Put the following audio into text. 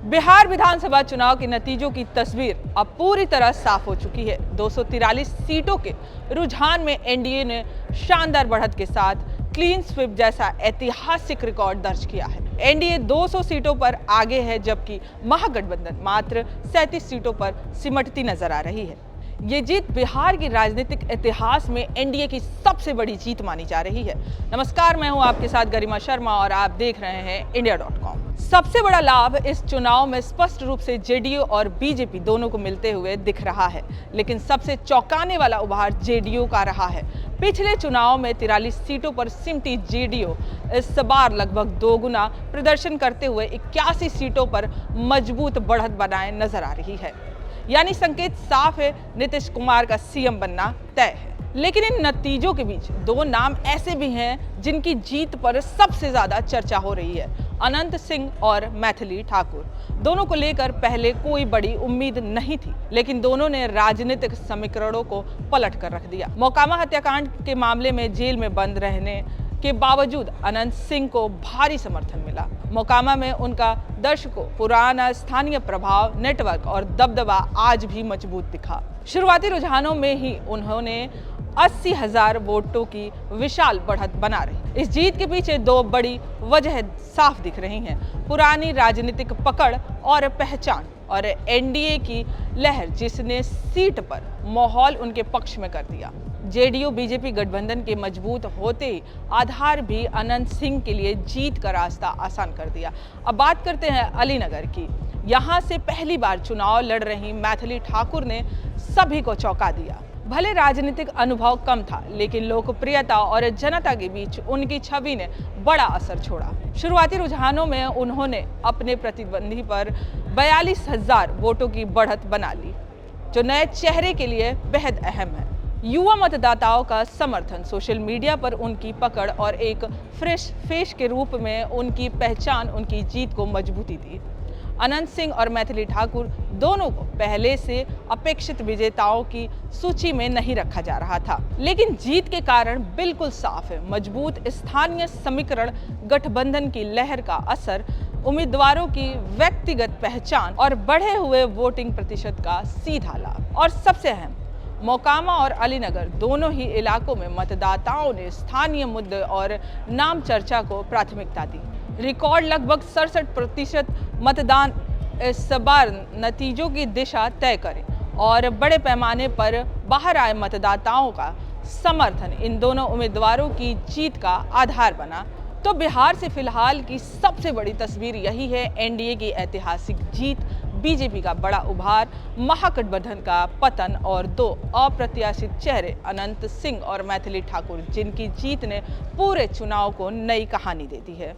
बिहार विधानसभा चुनाव के नतीजों की तस्वीर अब पूरी तरह साफ हो चुकी है। 243 सीटों के रुझान में एनडीए ने शानदार बढ़त के साथ क्लीन स्वीप जैसा ऐतिहासिक रिकॉर्ड दर्ज किया है। एनडीए 200 सीटों पर आगे है, जबकि महागठबंधन मात्र 37 सीटों पर सिमटती नजर आ रही है। ये जीत बिहार की राजनीतिक इतिहास में एनडीए की सबसे बड़ी जीत मानी जा रही है। नमस्कार, मैं हूं आपके साथ गरिमा शर्मा और आप देख रहे हैं इंडिया.com। सबसे बड़ा लाभ इस चुनाव में स्पष्ट रूप से जेडीयू और बीजेपी दोनों को मिलते हुए दिख रहा है, लेकिन सबसे चौंकाने वाला उभार जेडीयू का रहा है। पिछले चुनाव में 43 सीटों पर सिमटी जेडीयू इस बार लगभग दोगुना प्रदर्शन करते हुए 81 सीटों पर मजबूत बढ़त बनाए नजर आ रही है। यानी संकेत साफ है, नीतीश कुमार का सीएम बनना तय है। लेकिन इन नतीजों के बीच दो नाम ऐसे भी हैं जिनकी जीत पर सबसे ज्यादा चर्चा हो रही है, अनंत सिंह और मैथिली ठाकुर। दोनों को लेकर पहले कोई बड़ी उम्मीद नहीं थी, लेकिन दोनों ने राजनीतिक समीकरणों को पलट कर रख दिया। मोकामा हत्याकांड के मामले में जेल में बंद रहने के बावजूद अनंत सिंह को भारी समर्थन मिला। मोकामा में उनका दर्शकों, पुराना स्थानीय प्रभाव, नेटवर्क और दबदबा आज भी मजबूत दिखा। शुरुआती रुझानों में ही उन्होंने 80,000 वोटों की विशाल बढ़त बना रही। इस जीत के पीछे दो बड़ी वजह साफ दिख रही हैं: पुरानी राजनीतिक पकड़ और पहचान, और एनडीए की लहर जिसने सीट पर माहौल उनके पक्ष में कर दिया। जेडीयू बीजेपी गठबंधन के मजबूत होते ही आधार भी अनंत सिंह के लिए जीत का रास्ता आसान कर दिया। अब बात करते हैं अलीनगर की। यहां से पहली बार चुनाव लड़ रही मैथिली ठाकुर ने सभी को चौंका दिया। भले राजनीतिक अनुभव कम था, लेकिन लोकप्रियता और जनता के बीच उनकी छवि ने बड़ा असर छोड़ा। शुरुआती रुझानों में उन्होंने अपने प्रतिद्वंदी पर 42,000 वोटों की बढ़त बना ली, जो नए चेहरे के लिए बेहद अहम है। युवा मतदाताओं का समर्थन, सोशल मीडिया पर उनकी पकड़ और एक फ्रेश फेस के रूप में उनकी पहचान उनकी जीत को मजबूती दी। अनंत सिंह और मैथिली ठाकुर दोनों को पहले से अपेक्षित विजेताओं की सूची में नहीं रखा जा रहा था, लेकिन जीत के कारण बिल्कुल साफ है। मजबूत स्थानीय समीकरण, गठबंधन की लहर का असर, उम्मीदवारों की व्यक्तिगत पहचान और बढ़े हुए वोटिंग प्रतिशत का सीधा लाभ। और सबसे अहम, मोकामा और अलीनगर दोनों ही इलाकों में मतदाताओं ने स्थानीय मुद्दे और नाम चर्चा को प्राथमिकता दी। रिकॉर्ड लगभग 67% मतदान इस बार नतीजों की दिशा तय करें, और बड़े पैमाने पर बाहर आए मतदाताओं का समर्थन इन दोनों उम्मीदवारों की जीत का आधार बना। तो बिहार से फिलहाल की सबसे बड़ी तस्वीर यही है: एनडीए की ऐतिहासिक जीत, बीजेपी का बड़ा उभार, महागठबंधन का पतन और दो अप्रत्याशित चेहरे अनंत सिंह और मैथिली ठाकुर, जिनकी जीत ने पूरे चुनाव को नई कहानी दे दी है।